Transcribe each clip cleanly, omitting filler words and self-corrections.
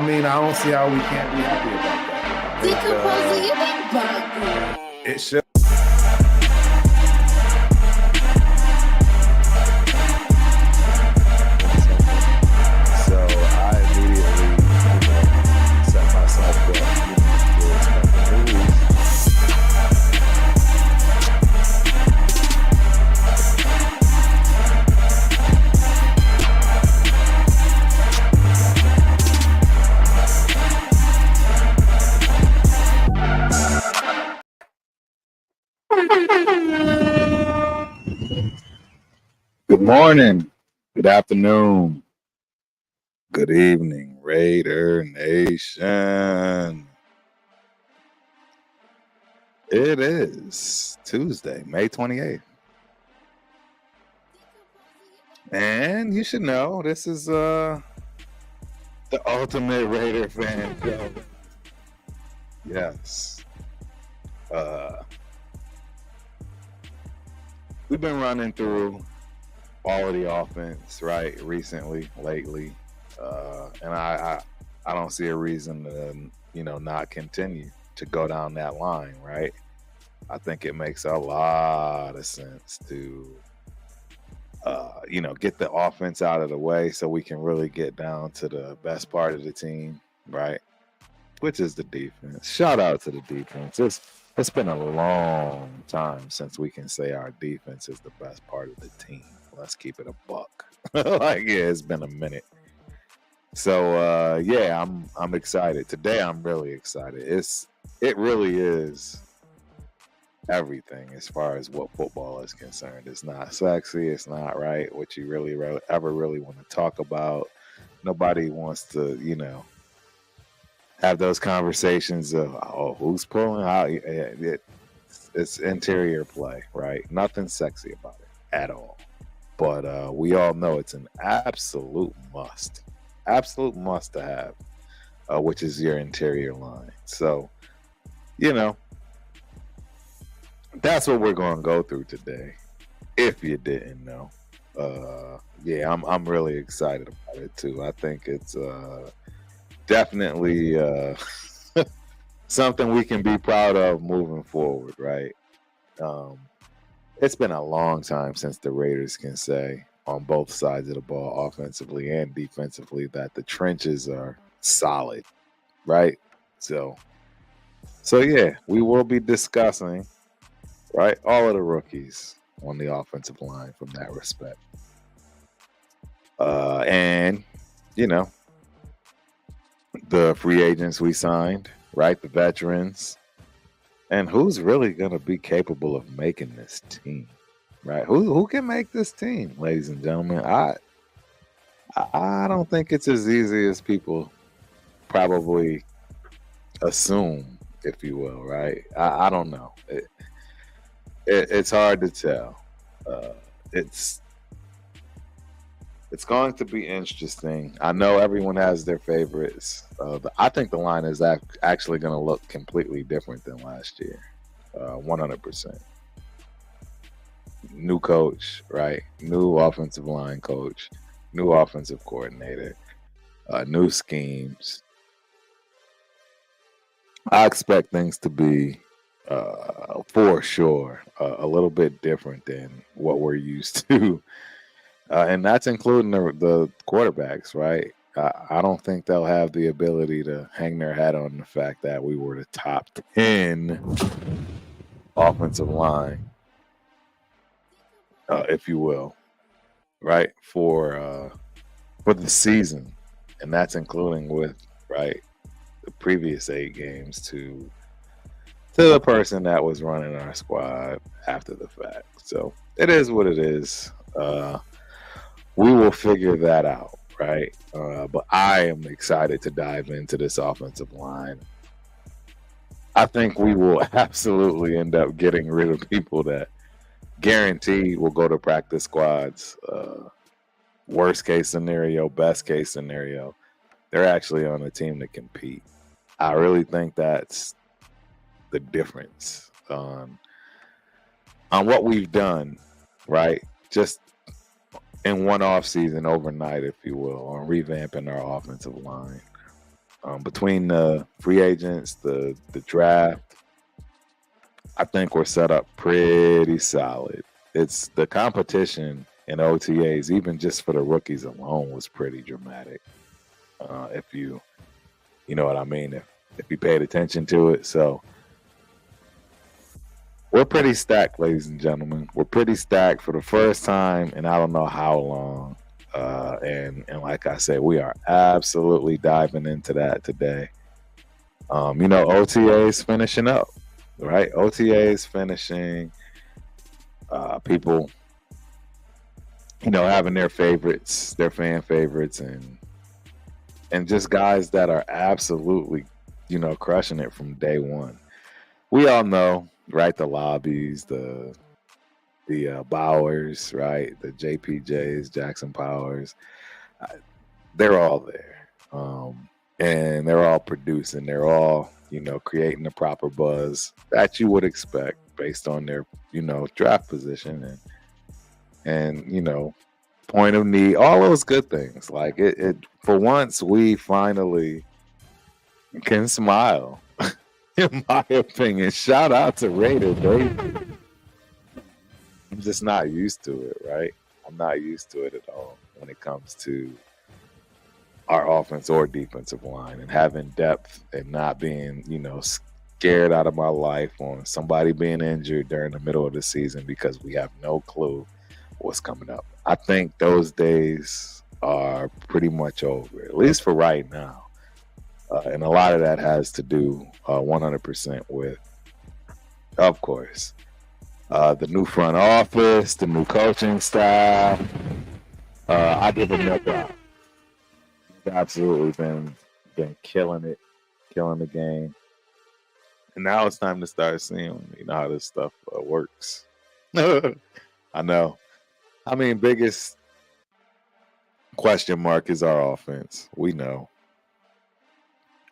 mean, I don't see how we can't be happy about that. Decomposing, you be bugging. It should. So I immediately, set myself up, to expect the movies. Good morning, good afternoon, good evening, Raider Nation. It is Tuesday, May 28th. And you should know this is the ultimate Raider fan show. Yes. We've been running through all of the offense, right, lately. And I don't see a reason to, not continue to go down that line, right? I think it makes a lot of sense to, get the offense out of the way so we can really get down to the best part of the team, right? Which is the defense. Shout out to the defense. It's been a long time since we can say our defense is the best part of the team. Let's keep it a buck. It's been a minute. So I'm excited. Today I'm really excited. It really is everything as far as what football is concerned. It's not sexy, it's not right what you really ever really want to talk about. Nobody wants to, have those conversations of who's pulling out. It's interior play, right? Nothing sexy about it at all. But we all know it's an absolute must to have, which is your interior line. So, that's what we're going to go through today. If you didn't know, I'm really excited about it too. I think it's definitely something we can be proud of moving forward, right? It's been a long time since the Raiders can say on both sides of the ball, offensively and defensively, that the trenches are solid, right? So yeah, we will be discussing, right, all of the rookies on the offensive line from that respect. And, the free agents we signed, right, the veterans, and who's really going to be capable of making this team, right? Who can make this team, ladies and gentlemen? I don't think it's as easy as people probably assume, if you will, right? I don't know. It's hard to tell. It's going to be interesting. I know everyone has their favorites. I think the line is actually going to look completely different than last year. 100%. New coach, right? New offensive line coach, new offensive coordinator, new schemes. I expect things to be, for sure, a little bit different than what we're used to. And that's including the quarterbacks, right? I don't think they'll have the ability to hang their hat on the fact that we were the top 10 offensive line, if you will, right, for the season. And that's including with, right, the previous 8 games to the person that was running our squad after the fact. So it is what it is. We will figure that out, right? But I am excited to dive into this offensive line. I think we will absolutely end up getting rid of people that guaranteed will go to practice squads. Worst case scenario, best case scenario, they're actually on a team to compete. I really think that's the difference on what we've done, right? Just in one off season overnight, if you will, on revamping our offensive line. Between the free agents, the draft, I think we're set up pretty solid. It's the competition in OTAs, even just for the rookies alone, was pretty dramatic. If you know what I mean, if you paid attention to it, so we're pretty stacked, ladies and gentlemen. We're pretty stacked for the first time, and I don't know how long. And like I said, we are absolutely diving into that today. OTA is finishing up, right? OTA is finishing. People, having their favorites, their fan favorites, and just guys that are absolutely, crushing it from day one. We all know, right? The lobbies, the Bowers, right? The JPJs, Jackson Powers, they're all there, and they're all producing. They're all, creating the proper buzz that you would expect based on their, draft position and point of need, all those good things. Like it for once, we finally can smile. In my opinion, shout out to Raider, baby. I'm just not used to it, right? I'm not used to it at all when it comes to our offense or defensive line and having depth and not being, scared out of my life on somebody being injured during the middle of the season because we have no clue what's coming up. I think those days are pretty much over, at least for right now. And a lot of that has to do 100% with, of course, the new front office, the new coaching staff. I give them no props. They've absolutely been killing it, killing the game. And now it's time to start seeing, how this stuff works. I know. I mean, biggest question mark is our offense. We know.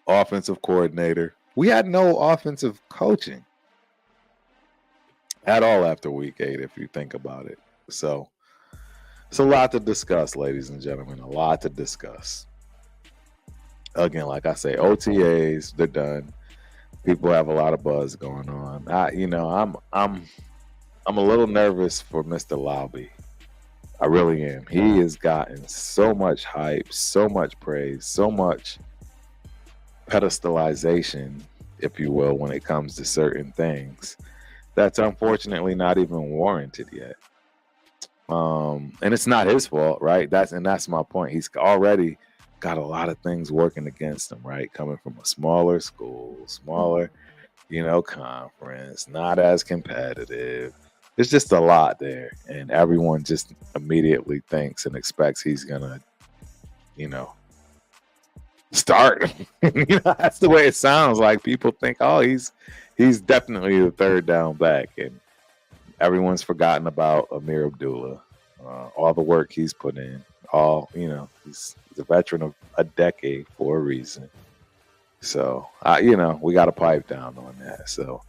Offensive coordinator. We had no offensive coaching at all after week 8, if you think about it. So it's a lot to discuss, ladies and gentlemen. A lot to discuss. Again, like I say, OTAs, they're done. People have a lot of buzz going on. I'm a little nervous for Mr. Lobby. I really am. He has gotten so much hype, so much praise, so much pedestalization, if you will, when it comes to certain things that's unfortunately not even warranted yet. And it's not his fault, right? That's my point. He's already got a lot of things working against him, right? Coming from a smaller school, smaller, conference, not as competitive. There's just a lot there, and everyone just immediately thinks and expects he's gonna, start. That's the way it sounds. Like people think, oh, he's definitely the third down back, and everyone's forgotten about Amir Abdullah, all the work he's put in. He's a veteran of a decade for a reason. So, we got to pipe down on that. So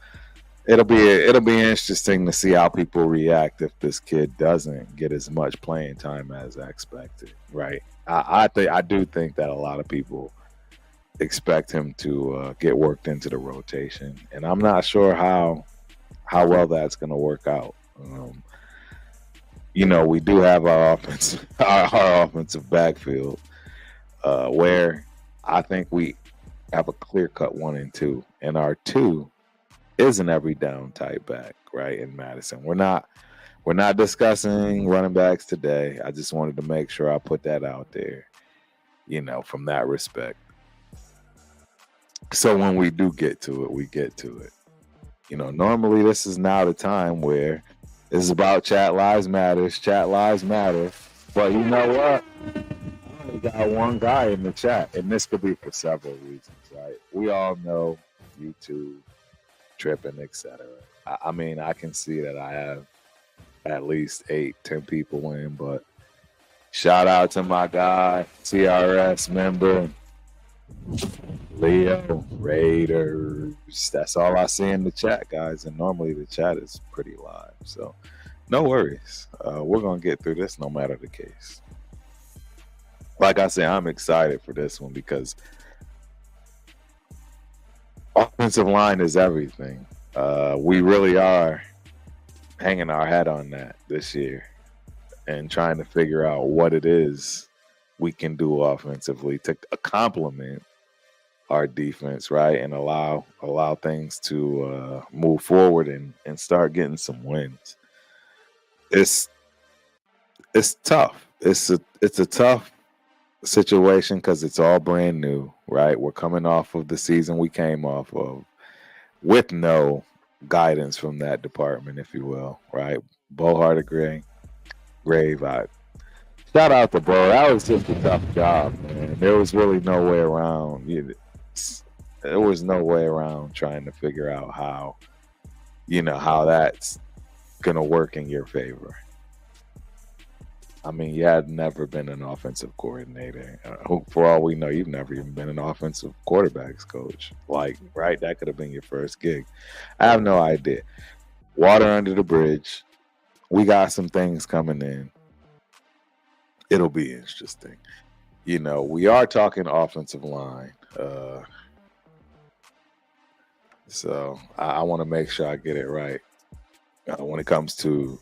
it'll be interesting to see how people react if this kid doesn't get as much playing time as expected, right? I do think that a lot of people expect him to get worked into the rotation, and I'm not sure how well that's going to work out. We do have our offense, our offensive backfield, where I think we have a clear-cut 1 and 2, and our 2 is an every down type back, right? In Madison, we're not discussing running backs today. I just wanted to make sure I put that out there, from that respect. So when we do get to it, we get to it. Normally this is now the time where it's about chat lives matters, chat lives matter. But you know what? I only got one guy in the chat, and this could be for several reasons, right? We all know YouTube, tripping, etc. I mean, I can see that I have at least 8-10 people in, but shout out to my guy, CRS member, Leo Raiders. That's all I see in the chat, guys. And normally the chat is pretty live, so no worries. We're gonna get through this no matter the case. Like I said, I'm excited for this one because Offensive line is everything. We really are hanging our hat on that this year and trying to figure out what it is we can do offensively to complement our defense, right, and allow things to move forward and start getting some wins. It's it's tough. It's a tough situation because it's all brand new, right? We're coming off of the season we came off of with no guidance from that department, if you will, right? Bo Hardigrave, Grave. Shout out to Bo. That was just a tough job, man. There was really no way around. There was no way around trying to figure out how that's gonna work in your favor. I mean, you had never been an offensive coordinator. For all we know, you've never even been an offensive quarterbacks coach. Like, right? That could have been your first gig. I have no idea. Water under the bridge. We got some things coming in. It'll be interesting. We are talking offensive line. So I want to make sure I get it right when it comes to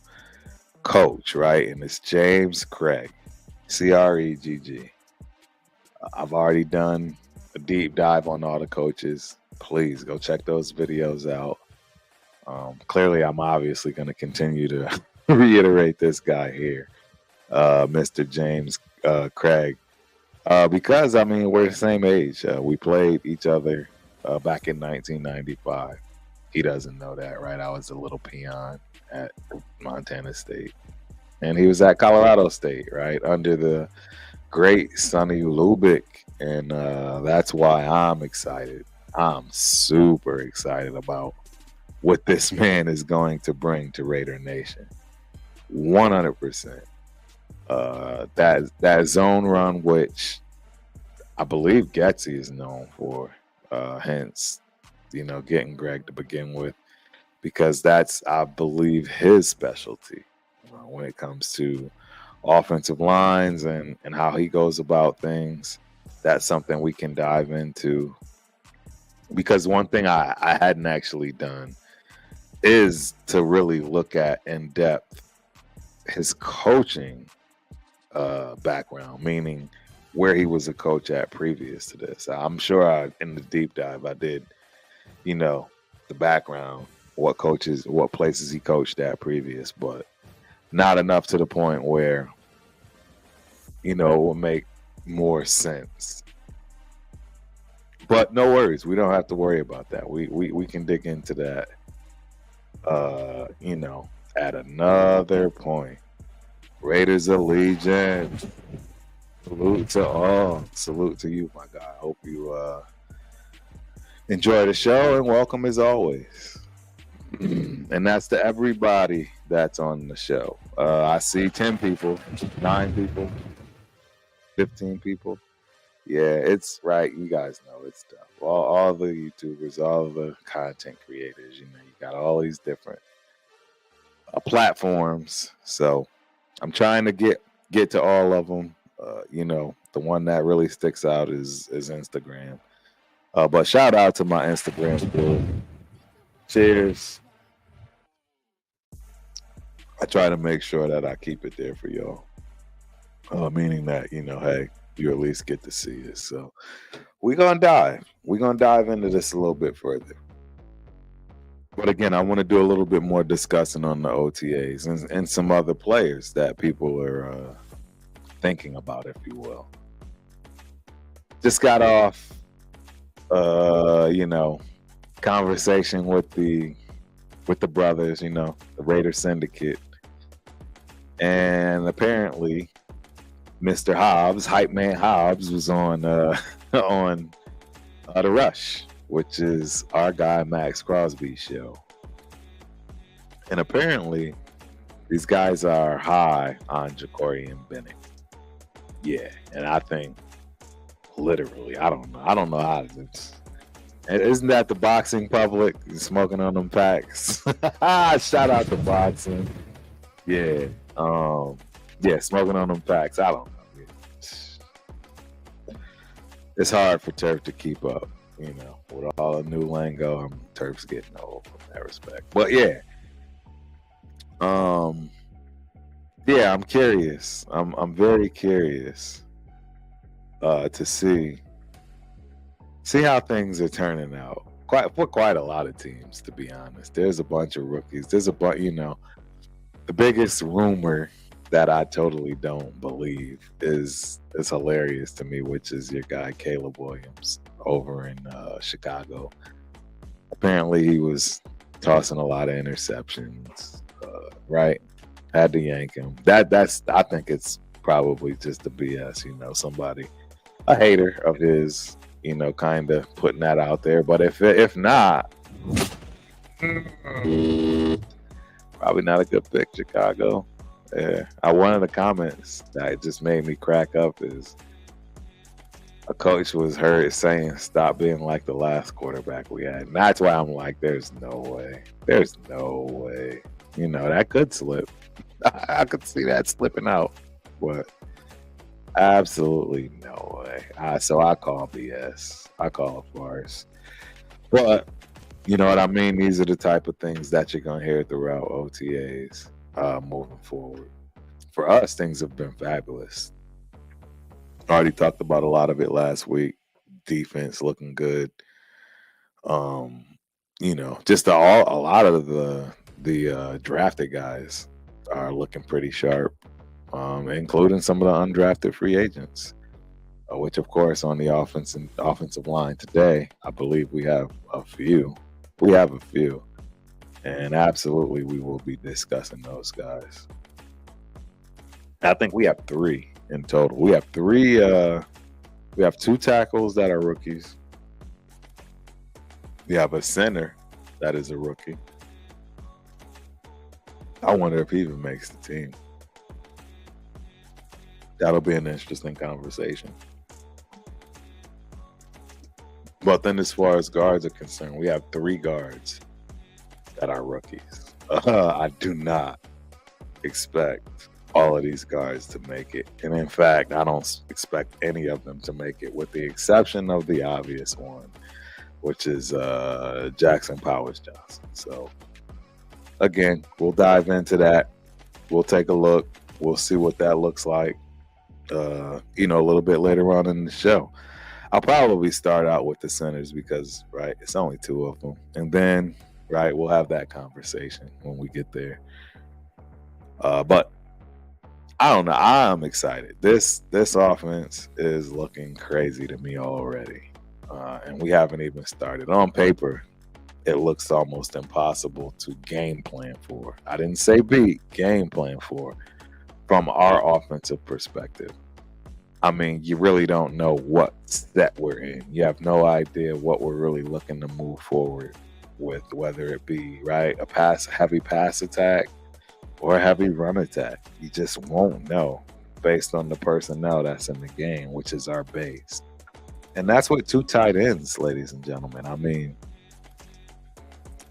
coach, right? And it's James Cregg, Cregg. I've already done a deep dive on all the coaches. Please go check those videos out. Clearly, I'm obviously going to continue to reiterate this guy here, Mr. James Cregg, because, I mean, we're the same age. We played each other back in 1995. He doesn't know that, right? I was a little peon at Montana State. And he was at Colorado State, right? Under the great Sonny Lubick. And that's why I'm excited. I'm super excited about what this man is going to bring to Raider Nation. 100%. That zone run, which I believe Getsy is known for, hence, getting Greg to begin with, because that's, I believe, his specialty when it comes to offensive lines and how he goes about things. That's something we can dive into, because one thing I hadn't actually done is to really look at in depth his coaching background, meaning where he was a coach at previous to this. I'm sure in the deep dive I did, the background, what places he coached at previous, but not enough to the point where, it will make more sense. But no worries, we don't have to worry about that. We can dig into that, at another point. Raiders Allegiance. Salute to all. Salute to you, my guy. Hope you enjoy the show, and welcome as always. And that's to everybody that's on the show. I see 10 people, 9 people, 15 people. Yeah, it's right. You guys know it's tough. All the YouTubers, all the content creators, you got all these different platforms. So I'm trying to get to all of them. The one that really sticks out is Instagram. But shout out to my Instagram crew. Cheers. I try to make sure that I keep it there for y'all. Meaning that, hey, you at least get to see it. So we're gonna dive into this a little bit further. But again, I want to do a little bit more discussing on the OTAs and some other players that people are thinking about, if you will. Just got off conversation with the brothers, the Raider Syndicate. And apparently Mr. Hobbs, Hype Man Hobbs, was on on The Rush, which is our guy Max Crosby's show. And apparently these guys are high on Ja'Cory and Bennett. Yeah, and I think literally, I don't know how it's. Isn't that the boxing public smoking on them packs? Shout out to boxing. Yeah, smoking on them packs. I don't know. It's hard for Turf to keep up with all the new lingo, Terps getting old in that respect. But yeah, I'm curious. I'm very curious to see how things are turning out. Quite a lot of teams, to be honest. There's a bunch of rookies. There's a bunch, the biggest rumor that I totally don't believe is hilarious to me, which is your guy Caleb Williams over in Chicago. Apparently, he was tossing a lot of interceptions. Right, had to yank him. That's I think it's probably just the BS. Somebody, a hater of his, kind of putting that out there. But if not, probably not a good pick, Chicago. Yeah, one of the comments that just made me crack up is a coach was heard saying, "Stop being like the last quarterback we had." And that's why I'm like, "There's no way. There's no way." That could slip. I could see that slipping out, but absolutely no way. So I call BS. I call it farce. But you know what I mean? These are the type of things that you're gonna hear throughout OTAs moving forward. For us, things have been fabulous. Already talked about a lot of it last week. Defense looking good. Just a lot of the drafted guys are looking pretty sharp, including some of the undrafted free agents. Which, of course, on the offensive line today, I believe we have a few. And absolutely, we will be discussing those guys. I think we have 3 in total. We have 3. We have 2 tackles that are rookies. We have a center that is a rookie. I wonder if he even makes the team. That'll be an interesting conversation. But then as far as guards are concerned, we have 3 guards that are rookies. I do not expect all of these guards to make it. And in fact, I don't expect any of them to make it, with the exception of the obvious one, which is Jackson Powers Johnson. So again, we'll dive into that. We'll take a look. We'll see what that looks like, a little bit later on in the show. I'll probably start out with the centers because, right, it's only 2 of them. And then, right, we'll have that conversation when we get there. But I don't know. I'm excited. This offense is looking crazy to me already. And we haven't even started. On paper, it looks almost impossible to game plan for. I didn't say beat, game plan for from our offensive perspective. I mean, you really don't know what set we're in. You have no idea what we're really looking to move forward with, whether it be, right, a heavy pass attack or a heavy run attack. You just won't know based on the personnel that's in the game, which is our base. And that's with 2 tight ends, ladies and gentlemen. I mean,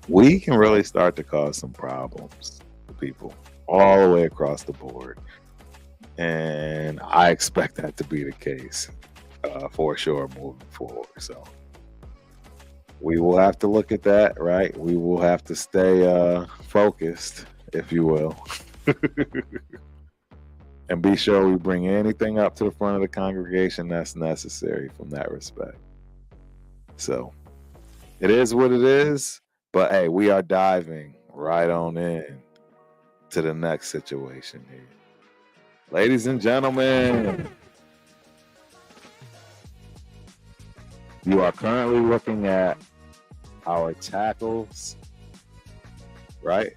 we can really start to cause some problems for people all the way across the board. And I expect that to be the case for sure moving forward. So we will have to look at that, right? We will have to stay focused, if you will. And be sure we bring anything up to the front of the congregation that's necessary from that respect. So it is what it is. But hey, we are diving right on in to the next situation here. Ladies and gentlemen, you are currently looking at our tackles, right?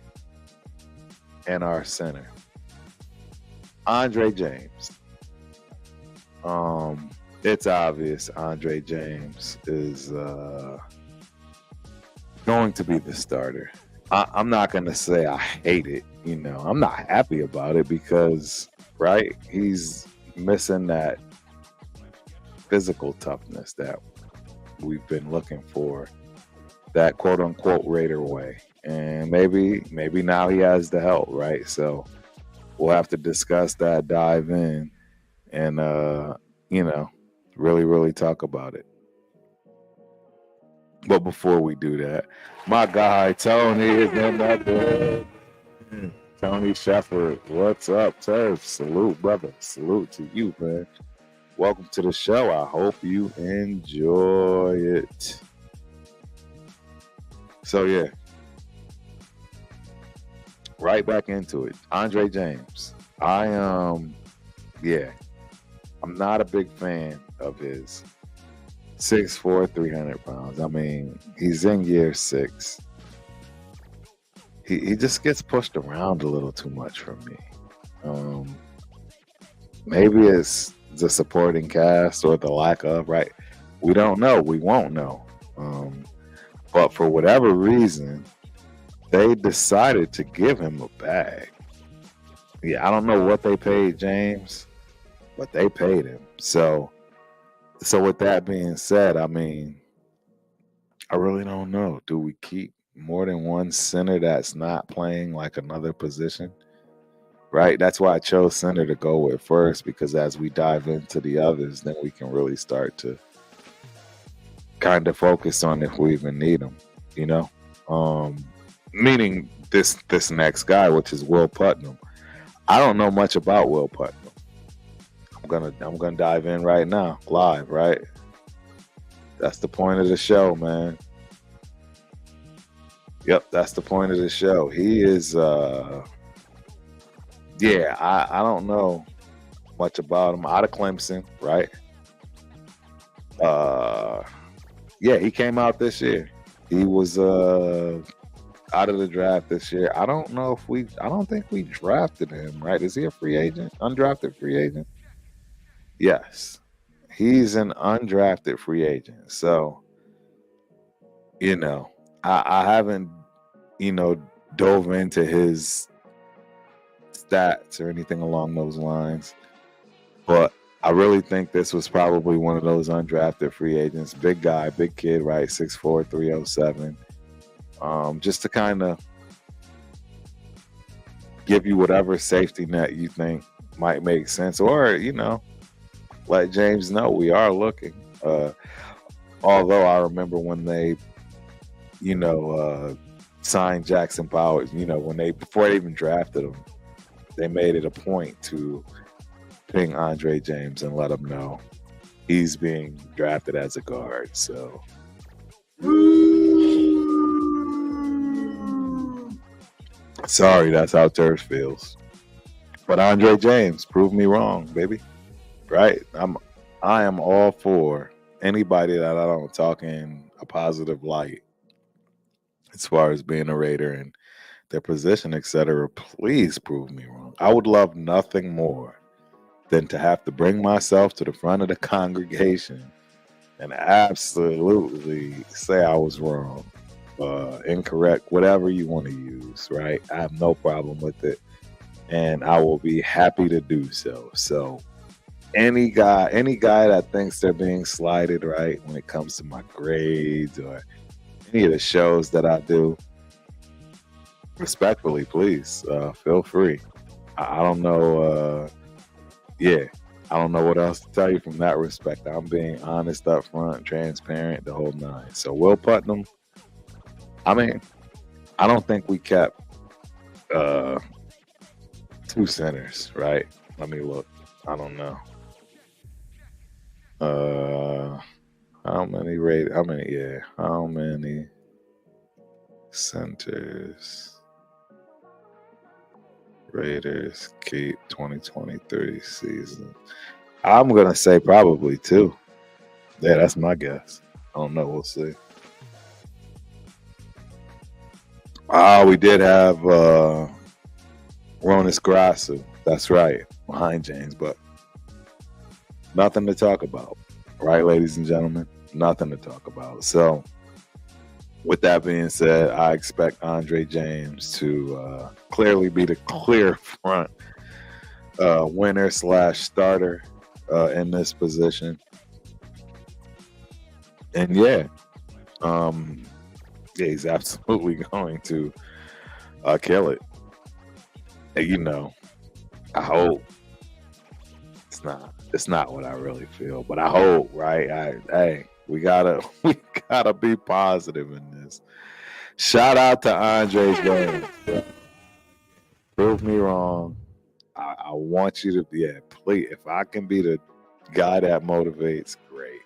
And our center, Andre James. It's obvious Andre James is going to be the starter. I'm not going to say I hate it. I'm not happy about it because, right, he's missing that physical toughness that we've been looking for, that quote unquote Raider way. And maybe now he has the help, right? So we'll have to discuss that, dive in, and really, really talk about it. But before we do that, my guy Tony is in the building. Tony Shepard, what's up, Turf? Salute, brother. Salute to you, man. Welcome to the show. I hope you enjoy it. So yeah, right back into it. Andre James. I'm not a big fan of his. 6'4", 300 pounds. I mean, he's in year 6. He just gets pushed around a little too much for me. Maybe it's the supporting cast or the lack of, right? We don't know. We won't know. But for whatever reason, they decided to give him a bag. Yeah, I don't know what they paid James, but they paid him. So with that being said, I mean, I really don't know. Do we keep more than one center that's not playing like another position? Right? That's why I chose center to go with first, because as we dive into the others, then we can really start to kind of focus on if we even need them, you know? Meaning this next guy, which is Will Putnam. I don't know much about Will Putnam. I'm gonna dive in right now, live, right? That's the point of the show, man. Yep, that's the point of the show. He is I don't know much about him. Out of Clemson, right? He came out this year. He was out of the draft this year. I don't think we drafted him, right? Is he a free agent? Undrafted free agent? Yes. He's an undrafted free agent. So, I haven't, dove into his stats or anything along those lines. But I really think this was probably one of those undrafted free agents. Big guy, big kid, right? 6'4", 307. Just to kind of give you whatever safety net you think might make sense, or let James know we are looking. Although I remember when they signed Jackson Powers, before they even drafted him, they made it a point to ping Andre James and let him know he's being drafted as a guard. So sorry, that's how Turf feels. But Andre James, prove me wrong, baby. Right? I am all for anybody that I don't talk in a positive light as far as being a Raider and their position, etc. Please prove me wrong. I would love nothing more than to have to bring myself to the front of the congregation and absolutely say I was wrong, incorrect, whatever you want to use, right? I have no problem with it, and I will be happy to do so. So any guy that thinks they're being slighted, right, when it comes to my grades or any of the shows that I do, respectfully, please feel free. I don't know. I don't know what else to tell you from that respect. I'm being honest, upfront, transparent, the whole nine. So Will Putnam, I mean, I don't think we kept 2 centers, right? Let me look. I don't know. How many centers Raiders keep 2023 season? I'm gonna say probably 2. Yeah, that's my guess. I don't know. We'll see. We did have Ronis Grasu. That's right, behind James, but nothing to talk about, right, ladies and gentlemen? Nothing to talk about. So, with that being said, I expect Andre James to clearly be the clear front winner / starter in this position. And he's absolutely going to kill it. And, I hope it's not what I really feel, but I hope, right? We gotta gotta be positive in this. Shout out to Andre Jones. Prove me wrong. I want you to, please. If I can be the guy that motivates, great.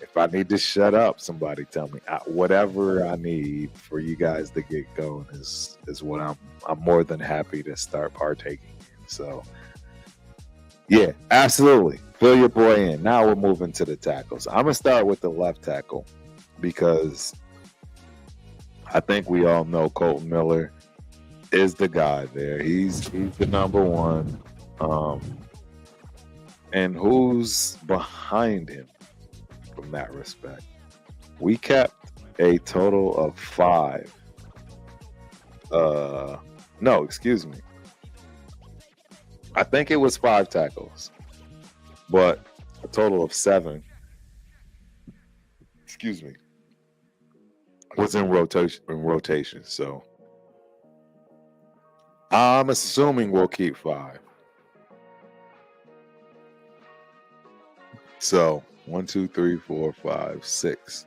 If I need to shut up, somebody tell me. Whatever I need for you guys to get going is what I'm more than happy to start partaking in. So, yeah, absolutely. Fill your boy in. Now we're moving to the tackles. I'm gonna start with the left tackle because I think we all know Colton Miller is the guy there. He's the number one. And who's behind him from that respect? We kept a total of 5. No, excuse me. I think it was 5 tackles, but a total of 7. Excuse me. Was in rotation. So I'm assuming we'll keep 5. So 1, 2, 3, 4, 5, 6.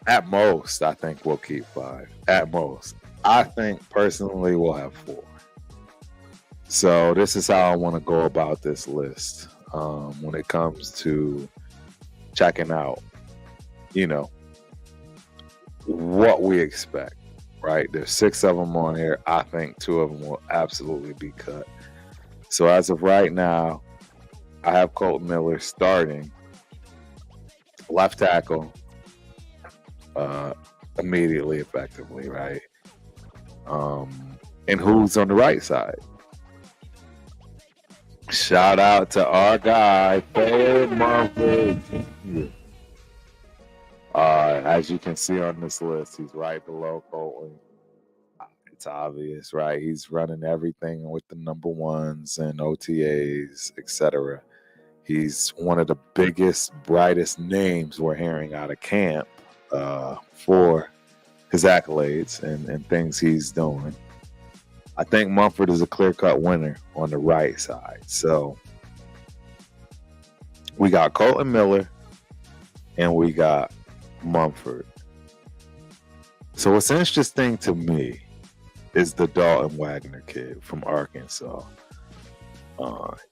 At most, I think we'll keep 5. At most. I think personally we'll have 4. So this is how I want to go about this list when it comes to checking out, what we expect, right? There's 6 of them on here. I think 2 of them will absolutely be cut. So as of right now, I have Colton Miller starting left tackle immediately, effectively, right? And who's on the right side? Shout out to our guy, Thayer Mumford. As you can see on this list, he's right below Colton. It's obvious, right? He's running everything with the number ones and OTAs, etc. He's one of the biggest, brightest names we're hearing out of camp for his accolades and things he's doing. I think Mumford is a clear-cut winner on the right side. So we got Colton Miller and we got Mumford. So what's interesting to me is the Dalton Wagner kid from Arkansas.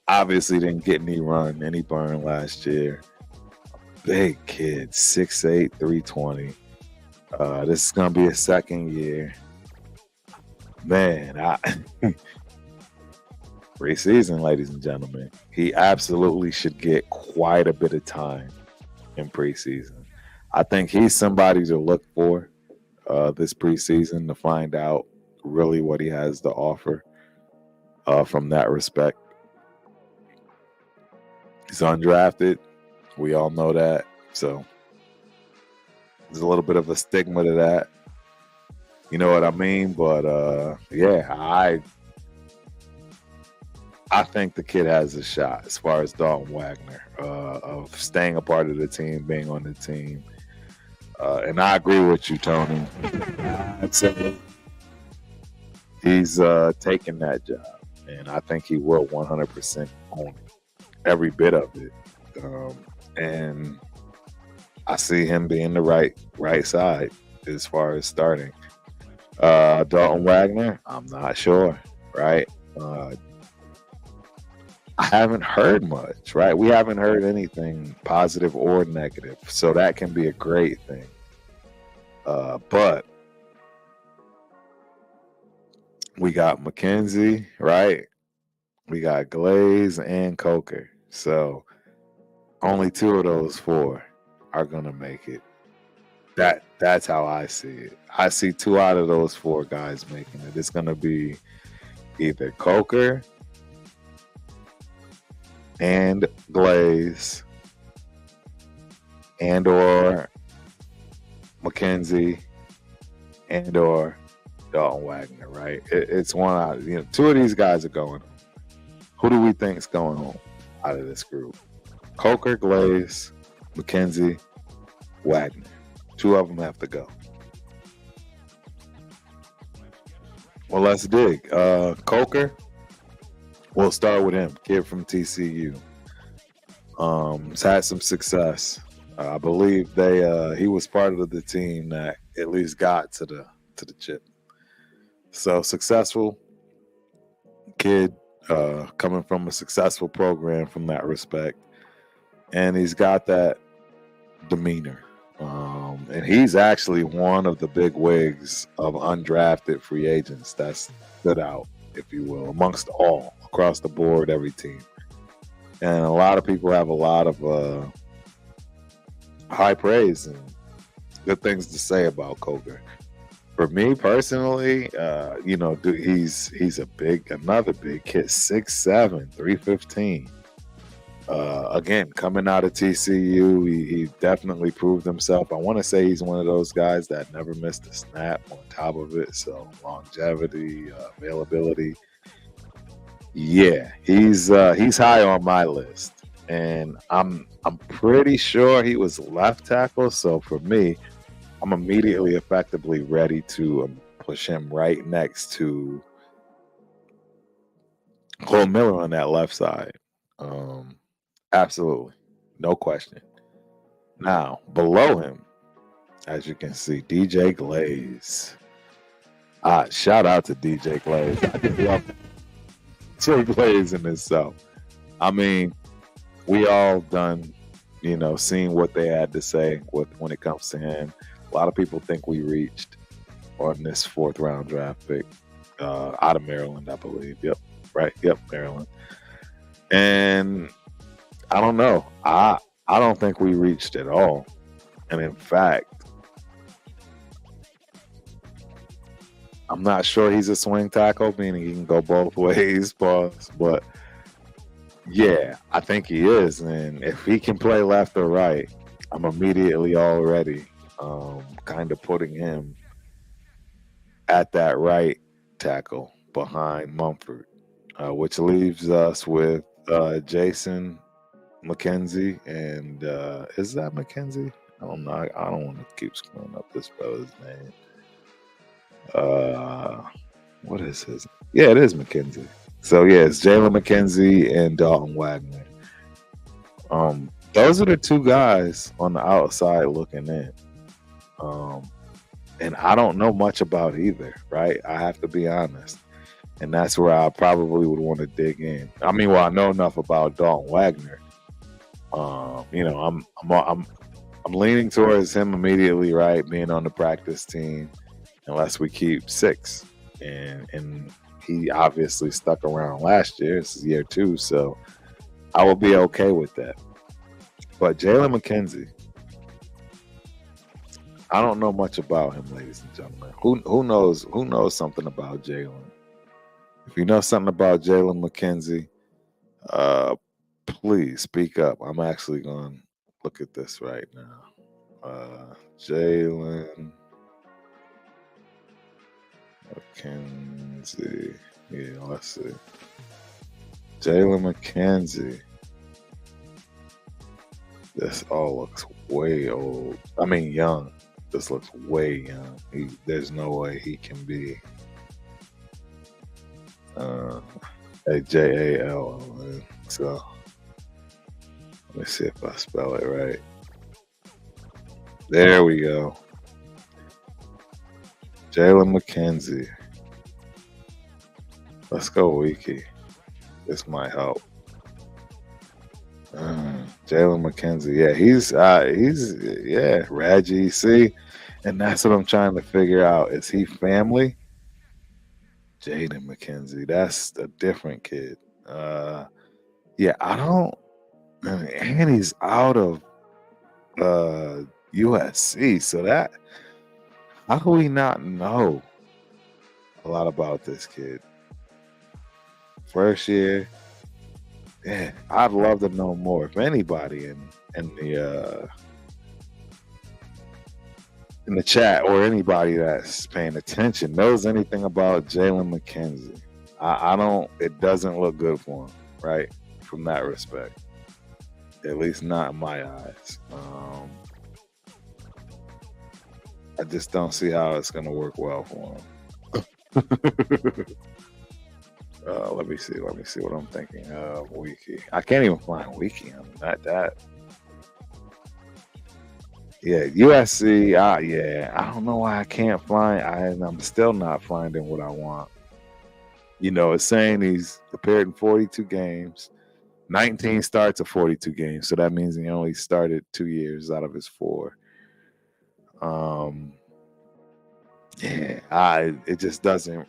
Obviously didn't get any run, any burn last year. Big kid, 6'8", 320. This is going to be his second year. Man, preseason, ladies and gentlemen. He absolutely should get quite a bit of time in preseason. I think he's somebody to look for this preseason to find out really what he has to offer from that respect. He's undrafted. We all know that. So there's a little bit of a stigma to that. You know what I mean? But I think the kid has a shot as far as Dalton Wagner of staying a part of the team, being on the team. And I agree with you, Tony. Absolutely. He's taking that job, and I think he will 100% own every bit of it. And I see him being the right side as far as starting. Dalton Wagner, I'm not sure, right? I haven't heard much, right? We haven't heard anything positive or negative, so that can be a great thing. But we got McKenzie, right? We got Glaze and Coker. So only 2 of those 4 are going to make it. That's how I see it. I see 2 out of those 4 guys making it. It's going to be either Coker and Glaze and or McKenzie and or Dalton Wagner, right? It's one out. 2 of these guys are going home. Who do we think is going home out of this group? Coker, Glaze, McKenzie, Wagner. 2 of them have to go. Well, let's dig. Coker, we'll start with him. Kid from TCU. Has had some success I believe he was part of the team that at least got to the chip. So successful kid, coming from a successful program from that respect, and he's got that demeanor. And he's actually one of the big wigs of undrafted free agents that stood out, if you will, amongst all across the board, every team. And a lot of people have a lot of high praise and good things to say about Coker. For me personally, he's another big kid, 6'7", 315. Again, coming out of TCU, he definitely proved himself. I want to say he's one of those guys that never missed a snap on top of it. So longevity, availability. Yeah, he's high on my list. And I'm pretty sure he was left tackle. So for me, I'm immediately effectively ready to push him right next to Cole Miller on that left side. Absolutely. No question. Now, below him, as you can see, DJ Glaze. Shout out to DJ Glaze. I just love DJ Glaze in itself. I mean, we all done, seen what they had to say when it comes to him. A lot of people think we reached on this 4th round draft pick out of Maryland, I believe. Yep, right. Yep, Maryland. And I don't know. I don't think we reached at all. And in fact, I'm not sure he's a swing tackle, meaning he can go both ways, but yeah, I think he is. And if he can play left or right, I'm immediately already kind of putting him at that right tackle behind Mumford, which leaves us with Jason McKenzie. And is that McKenzie? I don't know. I don't want to keep screwing up this brother's name. What is his? Yeah, it is McKenzie. So yeah, it's Jalen McKenzie and Dalton Wagner. Those are the two guys on the outside looking in. And I don't know much about either, right? I have to be honest. And that's where I probably would want to dig in. I mean, I know enough about Dalton Wagner. I'm leaning towards him immediately, right? Being on the practice team, unless we keep 6. And he obviously stuck around last year. This is year 2, so I will be okay with that. But Jalen McKenzie, I don't know much about him, ladies and gentlemen. Who knows something about Jalen? If you know something about Jalen McKenzie, please speak up. I'm actually going to look at this right now. Jalen McKenzie. Yeah, let's see. Jalen McKenzie. This all looks way old. I mean, young. This looks way young. There's no way he can be a JAL. So let me see if I spell it right. There we go. Jalen McKenzie. Let's go Wiki. This might help. Jalen McKenzie. Yeah, he's Reggie. See, and that's what I'm trying to figure out. Is he family? Jaden McKenzie. That's a different kid. Yeah, I don't. And he's out of USC. So that, how do we not know a lot about this kid? First year. Yeah, I'd love to know more. If anybody in the chat or anybody that's paying attention knows anything about Jalen McKenzie, I don't. It doesn't look good for him, right? From that respect, at least not in my eyes. I just don't see how it's going to work well for him. Let me see what I'm thinking of. Wiki. I can't even find Wiki on that. Yeah, USC. Yeah, I don't know why I can't find. I'm still not finding what I want. It's saying he's appeared in 42 games, 19 starts of 42 games. So that means he only started 2 years out of his four. Yeah, it just doesn't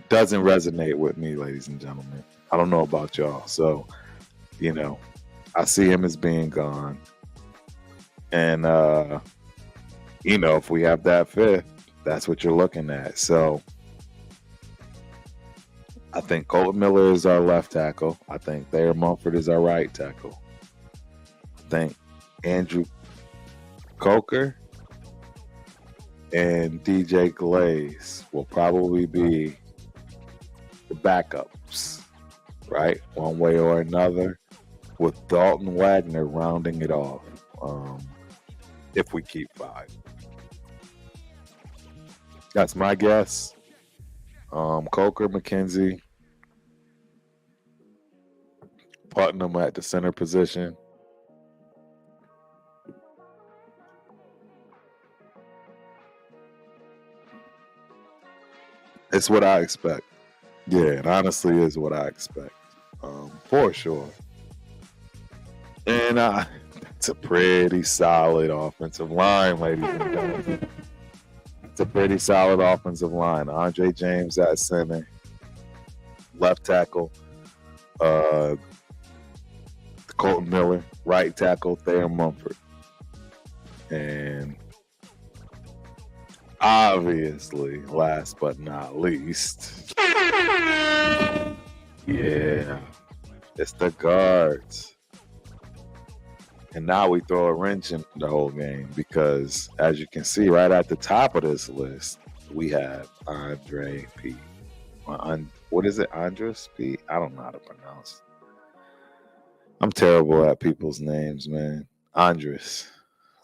resonate with me, ladies and gentlemen. I don't know about y'all. So, I see him as being gone. And if we have that fifth, that's what you're looking at. So I think Colton Miller is our left tackle. I think Thayer Mumford is our right tackle. I think Andrew Coker and DJ Glaze will probably be the backups, right? One way or another, with Dalton Wagner rounding it off. If we keep 5. That's my guess. Coker, McKenzie, Putnam at the center position. It's what I expect. Yeah, it honestly is what I expect. For sure. And it's a pretty solid offensive line, ladies and gentlemen. It's a pretty solid offensive line. Andre James at center, left tackle, Colton Miller, right tackle, Thayer Mumford. And obviously, last but not least, yeah, it's the guards. And now we throw a wrench in the whole game because, as you can see right at the top of this list, we have Andre P. What is it? Andres P? I don't know how to pronounce. I'm terrible at people's names, man. Andres.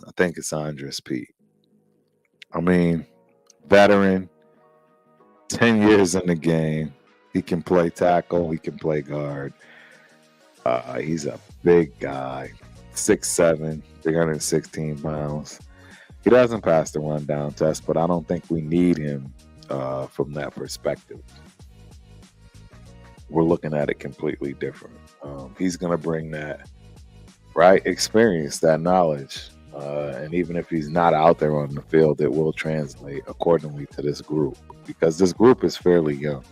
I think it's Andres P. I mean, veteran, 10 years in the game. He can play tackle. He can play guard. He's a big guy. 6'7", 316 pounds. He doesn't pass the rundown test, but I don't think we need him from that perspective. We're looking at it completely different. He's going to bring that right experience, that knowledge. And even if he's not out there on the field, it will translate accordingly to this group because this group is fairly young.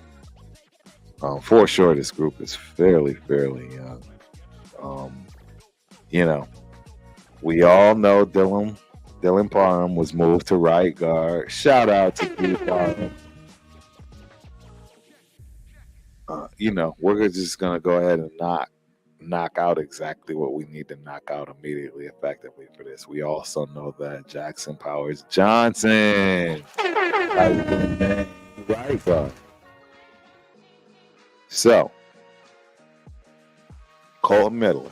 For sure, this group is fairly young. We all know Dylan Parham was moved to right guard. Shout out to D Parham. We're just gonna go ahead and knock out exactly what we need to knock out immediately, effectively for this. We also know that Jackson Powers Johnson, right guard. So, Colton Miller,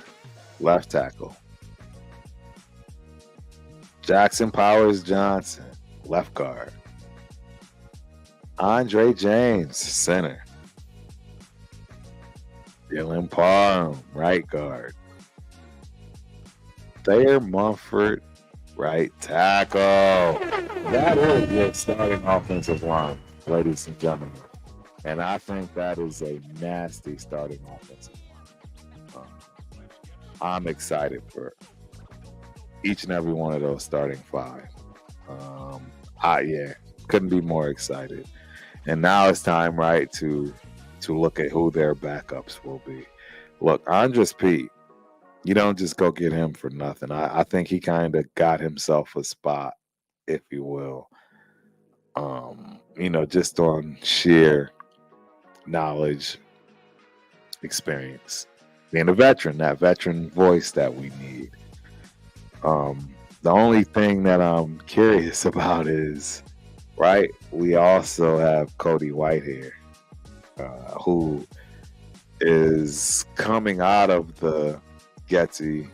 left tackle. Jackson Powers Johnson, left guard. Andre James, center. Dylan Parham, right guard. Thayer Mumford, right tackle. That is your starting offensive line, ladies and gentlemen. And I think that is a nasty starting offensive line. I'm excited for each and every one of those starting 5. Couldn't be more excited. And now it's time, right, to look at who their backups will be. Look, Andres P, you don't just go get him for nothing. I think he kind of got himself a spot, if you will. Just on sheer knowledge, experience. Being a veteran, that veteran voice that we need. The only thing that I'm curious about is, right, we also have Cody Whitehair, who is coming out of the Getty,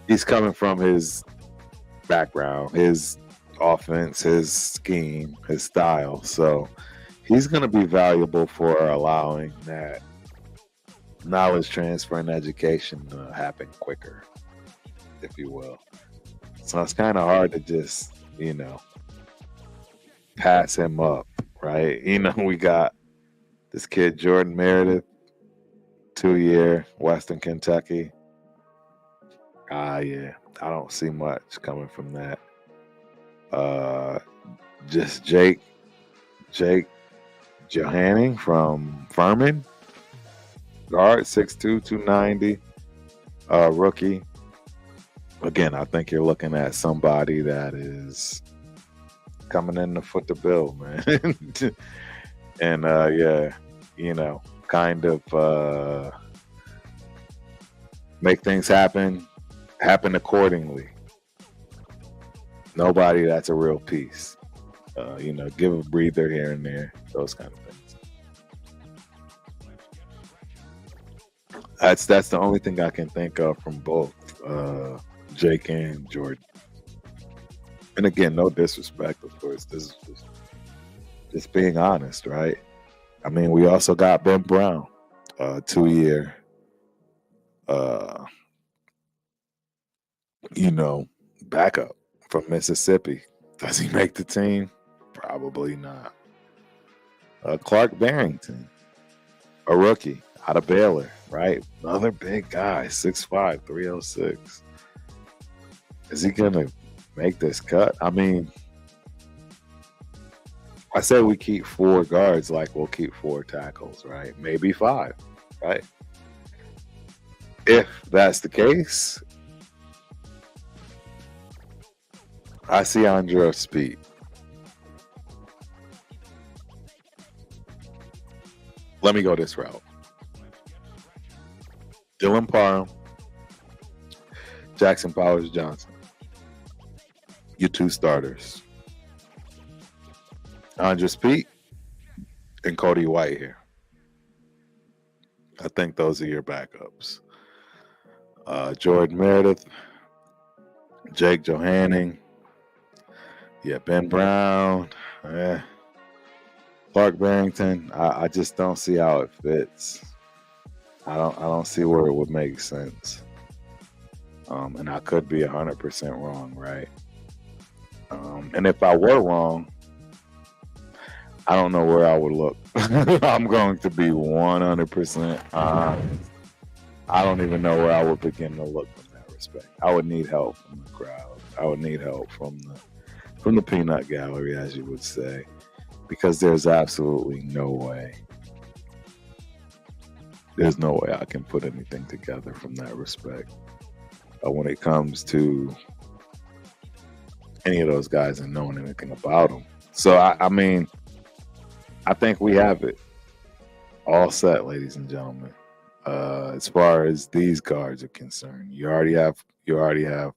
he's coming from his background, his offense, his scheme, his style. So he's going to be valuable for allowing that knowledge transfer and education happen quicker, if you will. So it's kind of hard to just, pass him up, right? We got this kid, Jordan Meredith, 2-year, Western Kentucky. Yeah, I don't see much coming from that. Just Jake Johanning from Furman, guard, 6'2", 290, rookie. Again, I think you're looking at somebody that is coming in to foot the bill, man. And yeah, kind of make things happen accordingly. Nobody that's a real piece. Give a breather here and there, those kind of things. That's the only thing I can think of from both Jake and Jordan. And again, no disrespect, of course. This is just being honest, right? I mean, we also got Ben Brown, 2-year, backup from Mississippi. Does he make the team? Probably not. Clark Barrington, a rookie out of Baylor, right? Another big guy, 6'5", 306. Is he going to make this cut? I mean, I said we keep 4 guards like we'll keep 4 tackles, right? Maybe 5, right? If that's the case, I see Andre's speed. Let me go this route. Dylan Parham, Jackson Powers Johnson. Your 2 starters. Andres Pete and Cody White here. I think those are your backups. Jordan Meredith, Jake Johanning, Ben Brown, Clark Barrington. I just don't see how it fits. I don't see where it would make sense. And I could be 100% wrong, right? And if I were wrong, I don't know where I would look. I'm going to be 100% honest. I don't even know where I would begin to look in that respect. I would need help from the crowd. I would need help from the peanut gallery, as you would say, because there's absolutely no way. There's no way I can put anything together from that respect when it comes to any of those guys and knowing anything about them. So, I mean, I think we have it all set, ladies and gentlemen. As far as these guards are concerned, you already have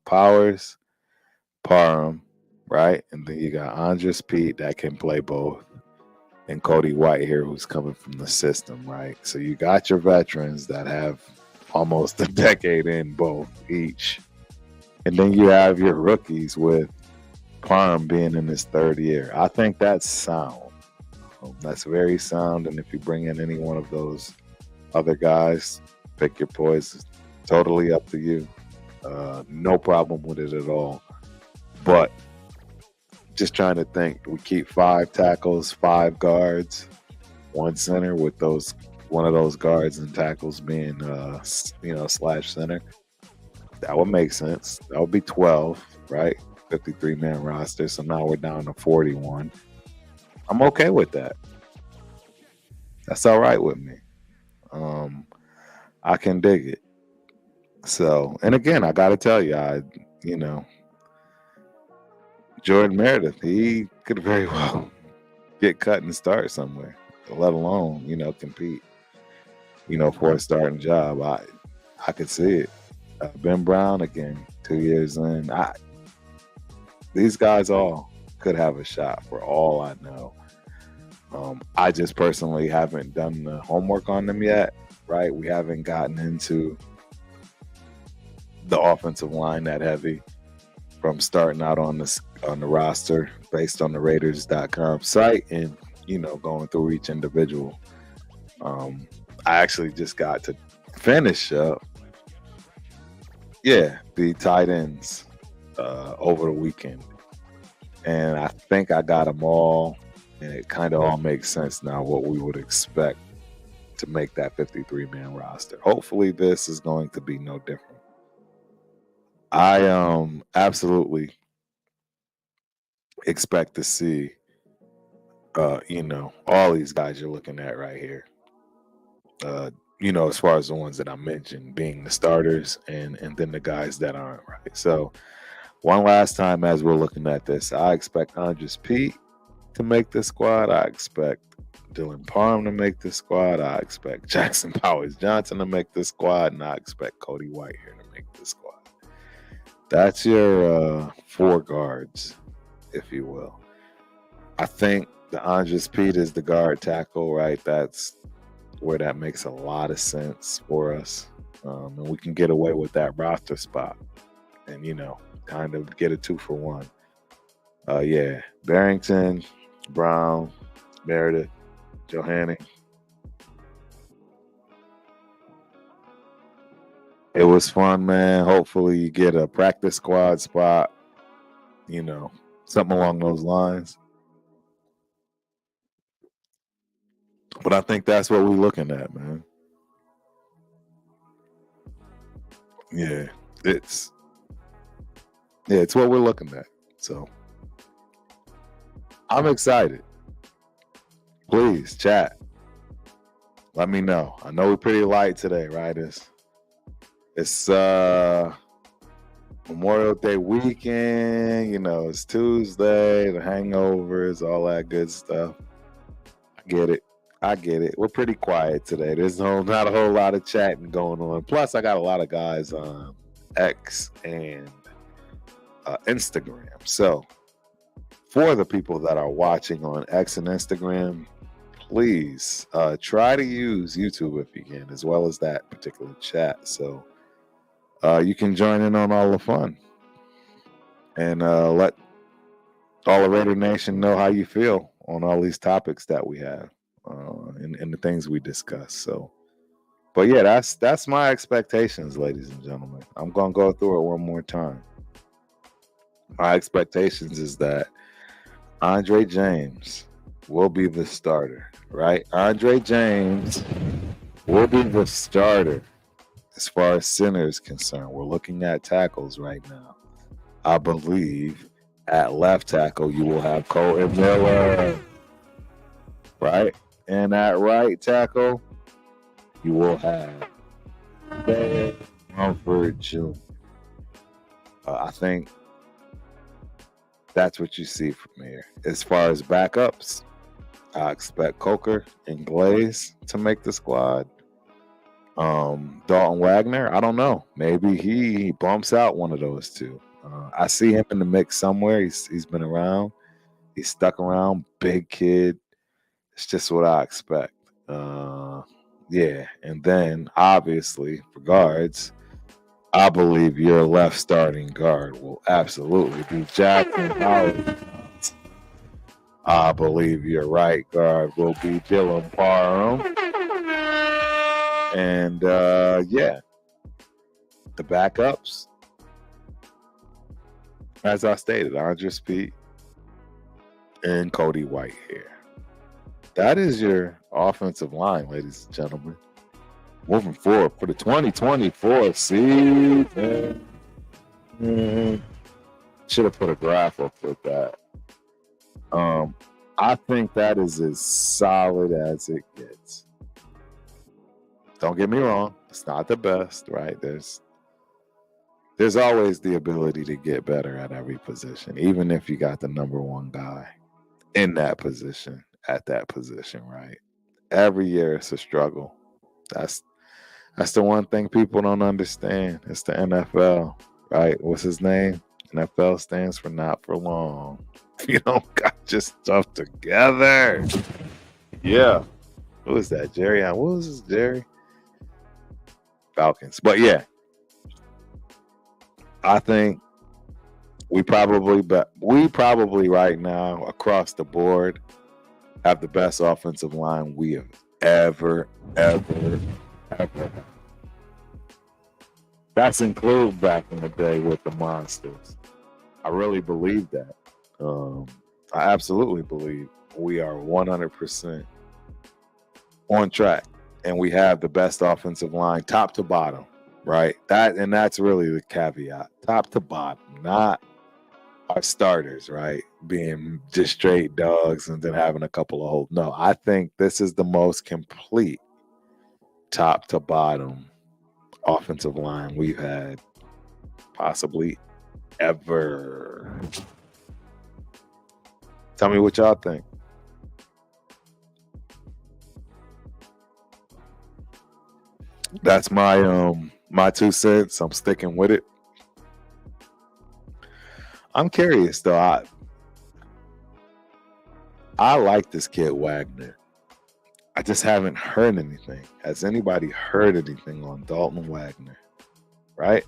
Powers, Parham, right? And then you got Andres Pete that can play both, and Cody White here who's coming from the system, right? So you got your veterans that have almost a decade in both each. And then you have your rookies with Parham being in his 3rd year. I think that's sound. That's very sound. And if you bring in any one of those other guys, pick your poison. Totally up to you. No problem with it at all. But just trying to think, we keep 5 tackles, 5 guards, 1 center, with one of those guards and tackles being slash center. That would make sense. That would be 12, right? 53-man roster. So now we're down to 41. I'm okay with that. That's all right with me. I can dig it. So, and again, I got to tell you, Jordan Meredith, he could very well get cut and start somewhere, let alone, compete, for a starting job. I could see it. Ben Brown, again, 2 years in. These guys all could have a shot for all I know. I just personally haven't done the homework on them yet, right? We haven't gotten into the offensive line that heavy from starting out on the roster based on the Raiders.com site and, going through each individual. I actually just got to finish up. Yeah, the tight ends over the weekend. And I think I got them all. And it kind of all makes sense now what we would expect to make that 53-man roster. Hopefully, this is going to be no different. I absolutely expect to see, all these guys you're looking at right here. As far as the ones that I mentioned being the starters and then the guys that aren't, right? So one last time as we're looking at this, I expect Andres Pete to make this squad. I expect Dylan Parham to make this squad. I expect Jackson Powers Johnson to make this squad, and I expect Cody White here to make this squad. That's your 4 guards, if you will. I think the Andres Pete is the guard tackle, right? That's where that makes a lot of sense for us. And we can get away with that roster spot and, kind of get a 2-for-1. Yeah, Barrington, Brown, Meredith, Johanny. It was fun, man. Hopefully you get a practice squad spot, something along those lines. But I think that's what we're looking at, man. Yeah, it's what we're looking at. So I'm excited. Please chat. Let me know. I know we're pretty light today, right? It's Memorial Day weekend, it's Tuesday, the hangovers, all that good stuff. I get it. We're pretty quiet today. There's not a whole lot of chatting going on. Plus, I got a lot of guys on X and Instagram. So, for the people that are watching on X and Instagram, please try to use YouTube if you can, as well as that particular chat. So, you can join in on all the fun and let all the Raider Nation know how you feel on all these topics that we have and the things we discuss. So, but yeah, that's my expectations, ladies and gentlemen. I'm gonna go through it one more time. My expectations is that Andre James will be the starter, right? Andre James will be the starter as far as center is concerned. We're looking at tackles right now. I believe at left tackle you will have Colton Miller, right? And at right tackle you will have Ben Mumford Jr. I think that's what you see from here. As far as backups, I expect Coker and Glaze to make the squad. Dalton Wagner, I don't know. Maybe he bumps out one of those two. I see him in the mix somewhere. He's been around. He's stuck around. Big kid. It's just what I expect. Yeah. And then, obviously, for guards, I believe your left starting guard will absolutely be Jackson Howard. I believe your right guard will be Dylan Parham. And, yeah, the backups, as I stated, Andres Pete and Cody White here. That is your offensive line, ladies and gentlemen. Moving forward for the 2024 season. Should have put a graph up with that. I think that is as solid as it gets. Don't get me wrong. It's not the best, right? There's always the ability to get better at every position, even if you got the number one guy in that position, at that position, right? Every year it's a struggle. That's the one thing people don't understand. It's the NFL, right? What's his name? NFL stands for not for long. If you don't got your stuff together. Yeah. Who is that? Jerry? What was this, Jerry? Falcons. But yeah, I think we probably right now across the board have the best offensive line we have ever had. That's included back in the day with the monsters. I really believe that. Um, I absolutely believe we are 100% on track, and we have the best offensive line, top to bottom, right? That's really the caveat, top to bottom, not our starters, right? Being just straight dogs and then having a couple of holes. No, I think this is the most complete top to bottom offensive line we've had possibly ever. Tell me what y'all think. That's my 2 cents. I'm sticking with it. I'm curious though. I like this kid Wagner. I just haven't heard anything. Has anybody heard anything on Dalton Wagner? Right?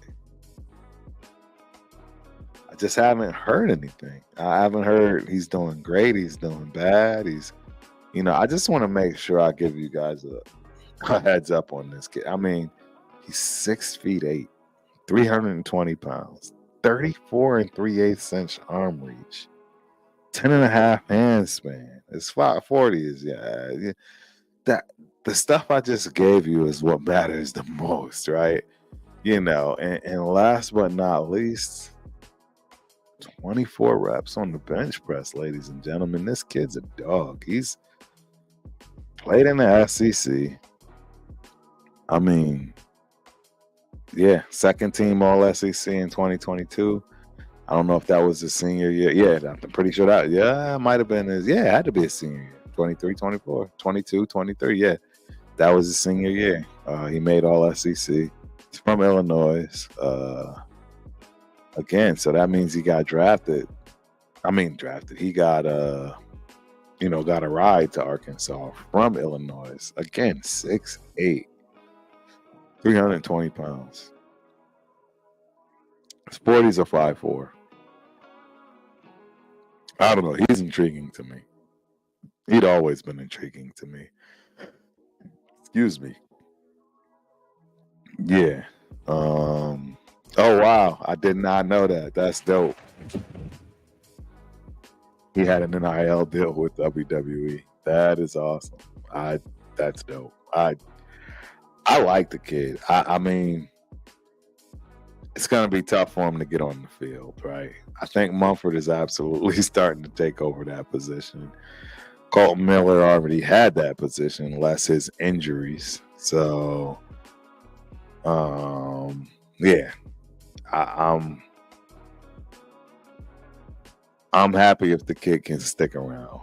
I just haven't heard anything. I haven't heard he's doing great. He's doing bad. I just want to make sure I give you guys a heads up on this kid. I mean, he's 6'8", 320 pounds, 34 and 3/8 inch arm reach, 10.5 hand span. His 540 is that the stuff I just gave you is what matters the most, right? And last but not least, 24 reps on the bench press, ladies and gentlemen. This kid's a dog. He's played in the SEC. I mean, yeah, second team All SEC in 2022. I don't know if that was his senior year. Yeah, I'm pretty sure that. Yeah, it might have been his. Yeah, it had to be his senior year. 23, 24, 22, 23. Yeah, that was his senior year. He made All SEC. He's from Illinois. Again, so that means he got drafted. He got got a ride to Arkansas from Illinois. Again, 6'8", 320 pounds. Sporty's a 5'4". I don't know. He's intriguing to me. He'd always been intriguing to me. Excuse me. Yeah. Oh wow, I did not know that. That's dope. He had an NIL deal with WWE. That is awesome. That's dope. I like the kid. I mean, it's gonna be tough for him to get on the field, right? I think Mumford is absolutely starting to take over that position. Colton Miller already had that position, less his injuries. So, yeah, I'm happy if the kid can stick around.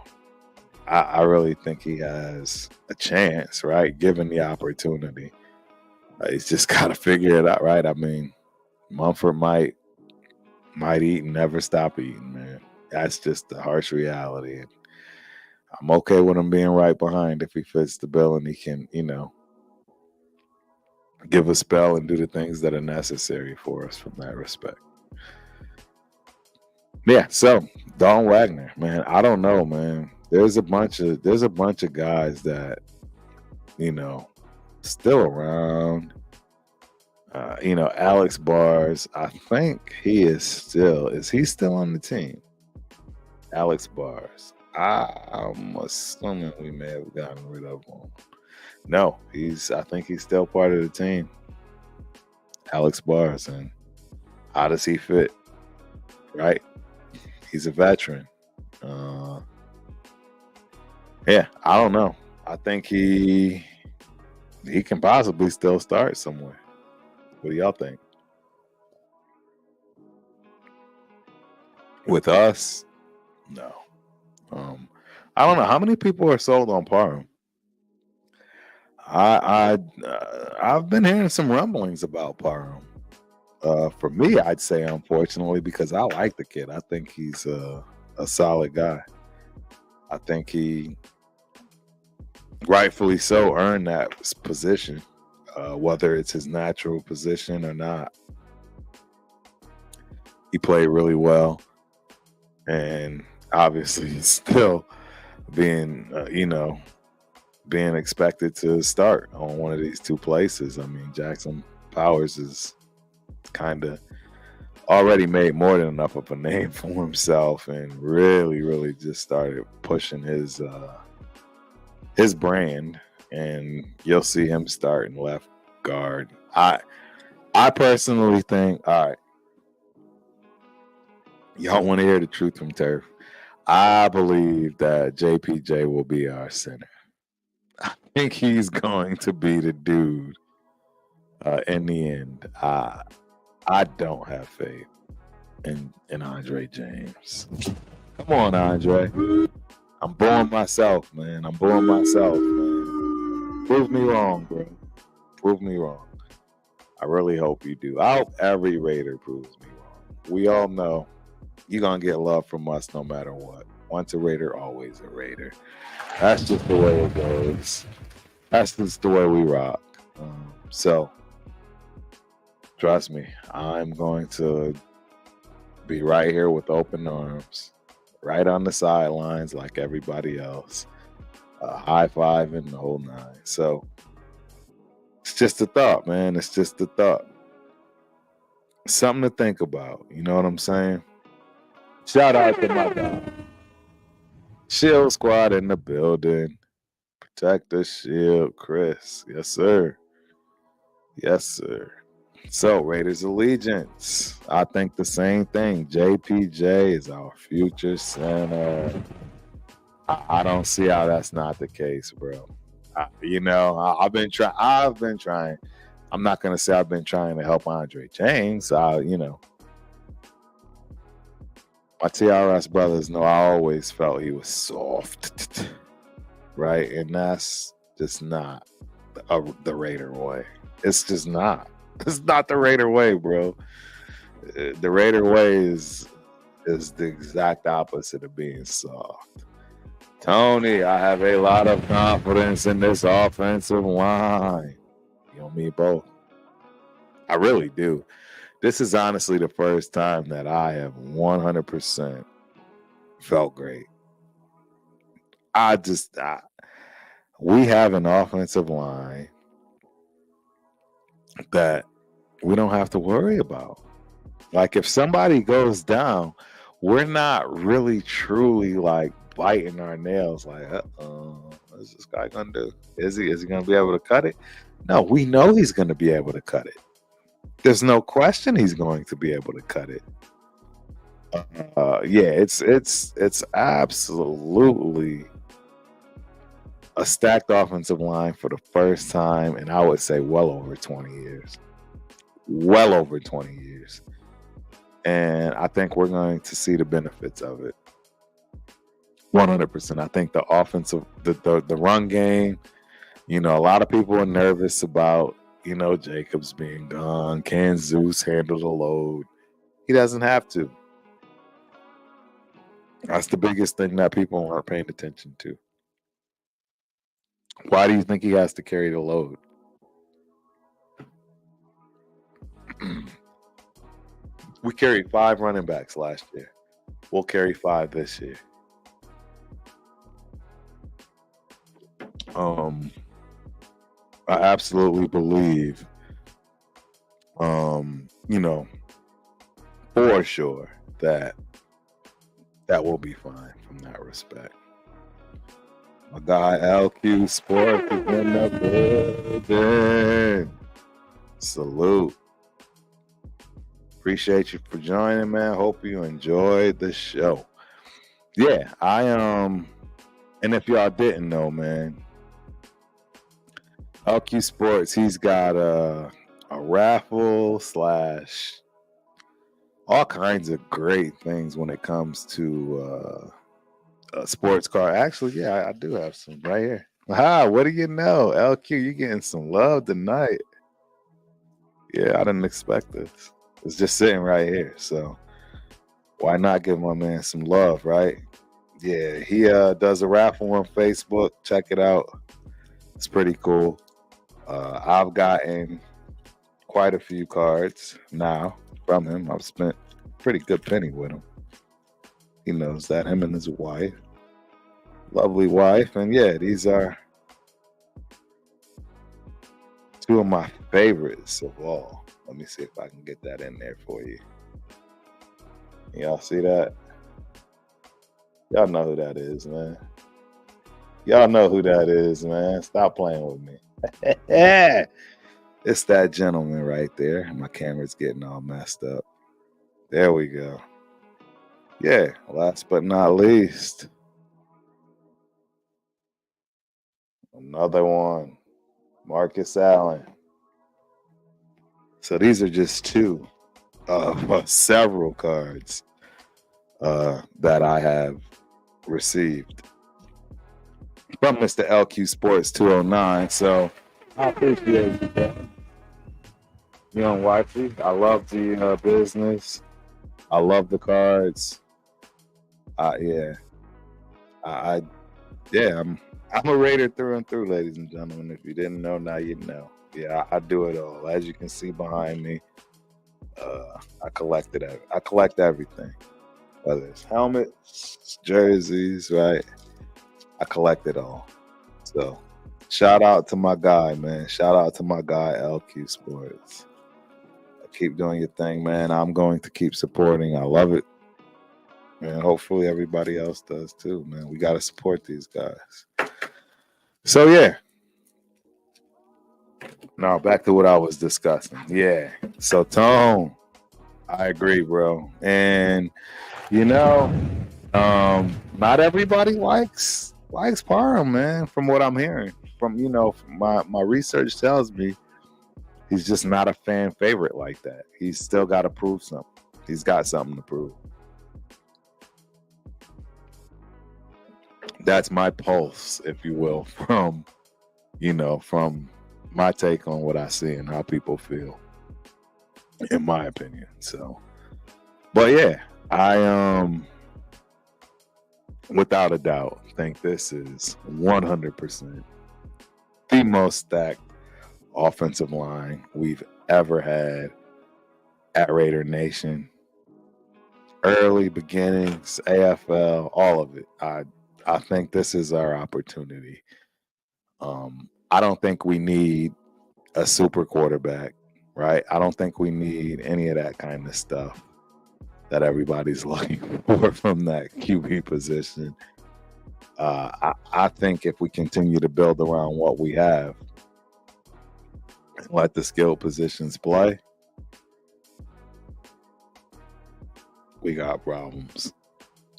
I really think he has a chance, right? Given the opportunity, he's just got to figure it out, right? I mean, Mumford might eat and never stop eating, man. That's just the harsh reality. I'm okay with him being right behind if he fits the bill and he can, give a spell and do the things that are necessary for us from that respect. Yeah, so Don Wagner, man, I don't know, man. There's a bunch of guys that, still around. Alex Bars, I think is he still on the team? Alex Bars. I'm assuming we may have gotten rid of him. No, I think he's still part of the team. Alex Bars, and how does he fit? Right? He's a veteran. Yeah, I don't know. I think he can possibly still start somewhere. What do y'all think? With us? No. I don't know how many people are sold on Parham. I've been hearing some rumblings about Parham. For me, I'd say unfortunately because I like the kid. I think he's a solid guy. I think he rightfully so earned that position, whether it's his natural position or not. He played really well, and obviously he's still being expected to start on one of these two places. I mean, Jackson Powers is kind of already made more than enough of a name for himself, and really just started pushing his brand. And you'll see him starting left guard. I personally think, all right, y'all want to hear the truth from Turf. I believe that JPJ will be our center. I think he's going to be the dude in the end. I don't have faith in Andre James. Come on, Andre. I'm booing myself, man. Prove me wrong, bro. Prove me wrong. I really hope you do. I hope every Raider proves me wrong. We all know you're going to get love from us no matter what. Once a Raider, always a Raider. That's just the way it goes. That's just the way we rock. So, trust me, I'm going to be right here with open arms, right on the sidelines like everybody else, high five and the whole nine. So, it's just a thought, man. It's just a thought. Something to think about. You know what I'm saying? Shout out to my guy. Shield Squad in the building. Protect the shield, Chris. Yes, sir. Yes, sir. So, Raiders allegiance. I think the same thing. JPJ is our future center. I don't see how that's not the case, bro. I've been trying. I'm not gonna say I've been trying to help Andre James. My TRS brothers know I always felt he was soft, right? And that's just not the Raider way. It's just not. It's not the Raider way, bro. The Raider way is the exact opposite of being soft. Tony, I have a lot of confidence in this offensive line. You know me both. I really do. This is honestly the first time that I have 100% felt great. We have an offensive line that we don't have to worry about. Like, if somebody goes down, we're not really truly like biting our nails like, what's this guy gonna do? Is he gonna be able to cut it? No, we know he's gonna be able to cut it. There's no question he's going to be able to cut it. It's absolutely a stacked offensive line for the first time, and I would say well over 20 years. Well over 20 years. And I think we're going to see the benefits of it. 100%. I think the offensive, the run game, a lot of people are nervous about, Jacobs being gone. Can Zeus handle the load? He doesn't have to. That's the biggest thing that people aren't paying attention to. Why do you think he has to carry the load? We carried 5 running backs last year. We'll carry 5 this year. I absolutely believe, for sure that will be fine from that respect. My guy LQ Sports is in the building. Salute. Appreciate you for joining, man. Hope you enjoyed the show. Yeah, and if y'all didn't know, man, LQ Sports, he's got a raffle / all kinds of great things when it comes to a sports car. Actually, yeah, I do have some right here. What do you know? LQ, you getting some love tonight. Yeah, I didn't expect this. It's just sitting right here. So why not give my man some love, right? Yeah, he does a raffle on Facebook. Check it out. It's pretty cool. I've gotten quite a few cards now from him. I've spent a pretty good penny with him. He knows that. Him and his wife. Lovely wife. And yeah, these are 2 of my favorites of all. Let me see if I can get that in there for you. Y'all see that? Y'all know who that is, man. Y'all know who that is, man. Stop playing with me. It's that gentleman right there. My camera's getting all messed up. There we go. Yeah, last but not least, another one, Marcus Allen. So these are just two of several cards that I have received from Mr. LQ Sports 209. So I appreciate you, man. Young wifey, I love the business. I love the cards. Yeah, I'm a Raider through and through, ladies and gentlemen. If you didn't know, now you know. Yeah, I do it all. As you can see behind me, I collect everything. Whether it's helmets, jerseys, right? I collect it all. So shout out to my guy, man. Shout out to my guy, LQ Sports. Keep doing your thing, man. I'm going to keep supporting. I love it. And hopefully everybody else does too, man. We got to support these guys. So, yeah. Now, back to what I was discussing. Yeah. So, Tone, I agree, bro. And, not everybody likes Parham, man, from what I'm hearing. From, my research tells me he's just not a fan favorite like that. He's still got to prove something. He's got something to prove. That's my pulse, if you will, from my take on what I see and how people feel, in my opinion. So, but yeah, I without a doubt think this is 100% the most stacked offensive line we've ever had at Raider Nation. Early beginnings, AFL, all of it. I think this is our opportunity. I don't think we need a super quarterback, right? I don't think we need any of that kind of stuff that everybody's looking for from that QB position. I think if we continue to build around what we have and let the skill positions play, we got problems.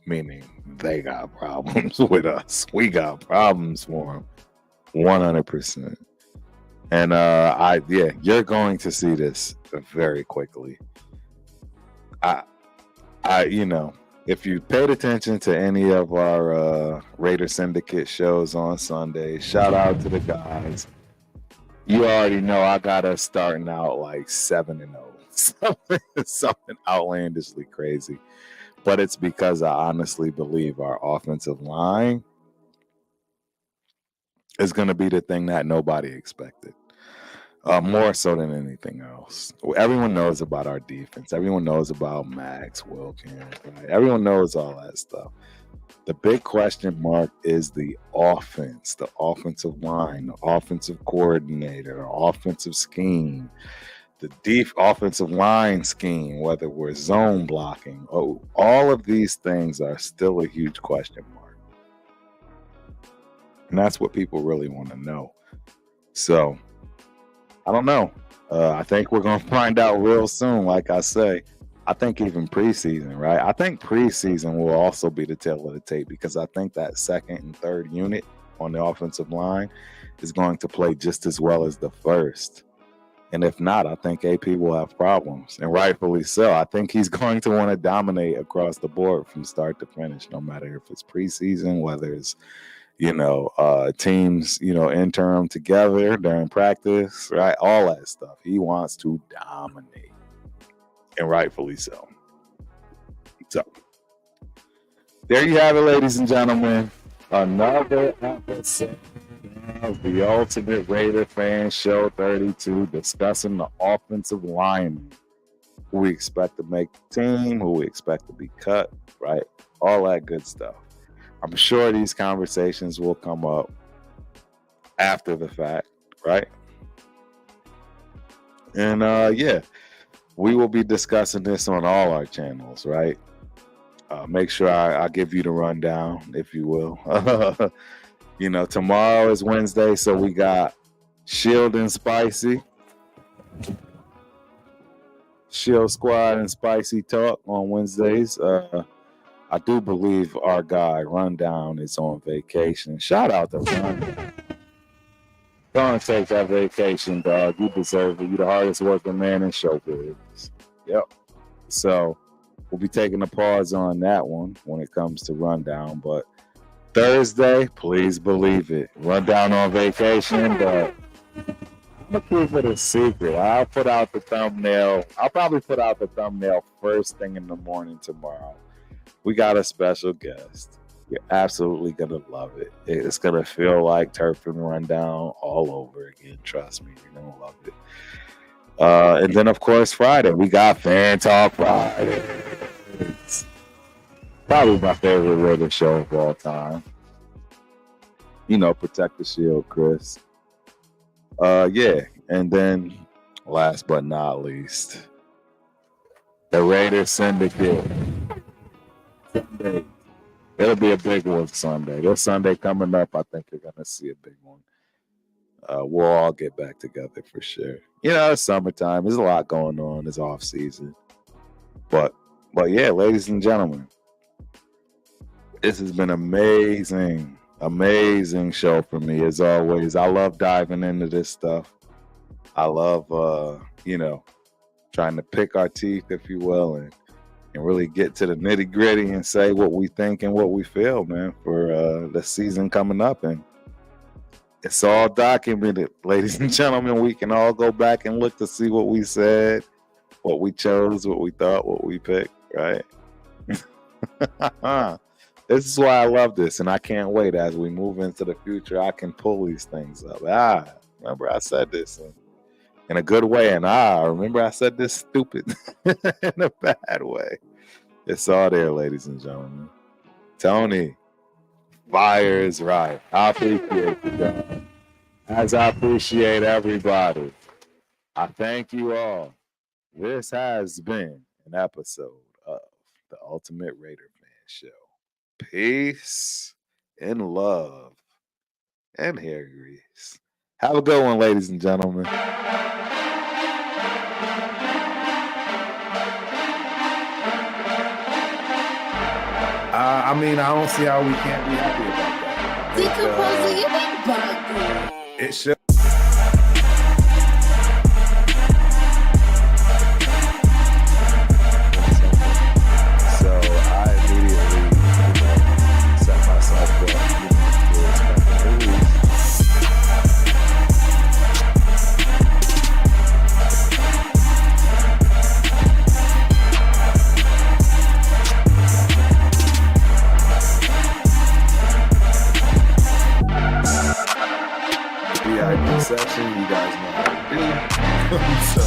Meaning they got problems with us. We got problems for them. 100%. And you're going to see this very quickly. If you paid attention to any of our Raider Syndicate shows on Sunday, shout out to the guys. You already know I got us starting out like 7-0. Something outlandishly crazy. But it's because I honestly believe our offensive line is going to be the thing that nobody expected. More so than anything else. Everyone knows about our defense. Everyone knows about Max Wilkins. Right? Everyone knows all that stuff. The big question mark is the offense, the offensive line, the offensive coordinator, the offensive scheme, the deep offensive line scheme, whether we're zone blocking. All of these things are still a huge question mark. And that's what people really want to know. So, I don't know. I think we're going to find out real soon, like I say. I think even preseason, right? I think preseason will also be the tail of the tape because I think that second and third unit on the offensive line is going to play just as well as the first. And if not, I think AP will have problems, and rightfully so. I think he's going to want to dominate across the board from start to finish, no matter if it's preseason, whether it's, teams, interim together during practice, right? All that stuff. He wants to dominate, and rightfully so. So, there you have it, ladies and gentlemen. Another episode of the Ultimate Raider Fan Show 32, discussing the offensive linemen who we expect to make the team, who we expect to be cut, right? All that good stuff. I'm sure these conversations will come up after the fact, right? And yeah, we will be discussing this on all our channels, right? Make sure I give you the rundown, if you will. You know, tomorrow is Wednesday, so we got Shield and Spicy, Shield Squad and Spicy Talk on Wednesdays. I do believe our guy Rundown is on vacation. Shout out to Rundown. Go and take that vacation, dog. You deserve it. You're the hardest working man in showbiz. Yep. So we'll be taking a pause on that one when it comes to Rundown. But Thursday, please believe it. Rundown on vacation, but I'm gonna keep it a secret. I'll put out the thumbnail. I'll probably put out the thumbnail first thing in the morning tomorrow. We got a special guest. You're absolutely gonna love it. It's gonna feel like Turf and Rundown all over again. Trust me, you're gonna love it. And then of course Friday, we got Fan Talk Friday. It's probably my favorite radio show of all time. You know, Protect the Shield, Chris. Yeah, and then last but not least, the Raiders Syndicate. Sunday. It'll be a big one Sunday. This Sunday coming up, I think you're gonna see a big one. We'll all get back together for sure. You know, it's summertime. There's a lot going on. It's off season, but yeah, ladies and gentlemen, this has been amazing show for me as always. I love diving into this stuff. I love you know, trying to pick our teeth, if you will, and really get to the nitty gritty and say what we think and what we feel, man, for the season coming up. And it's all documented, ladies and gentlemen. We can all go back and look to see what we said, what we chose, what we thought, what we picked, right? This is why I love this, and I can't wait as we move into the future. I can pull these things up. Remember I said this in a good way, and remember I said this stupid in a bad way. It's all there, ladies and gentlemen. Tony, fire is right. I appreciate you guys, as I appreciate everybody. I thank you all. This has been an episode of the Ultimate Raider Fan Show. Peace and love and hair grease. Have a good one, ladies and gentlemen. I mean, I don't see how we can't be happy about that. Decomposer, you been bugging. It should. So I immediately, set myself up to expect a new week. VIP section, you guys know how to do. So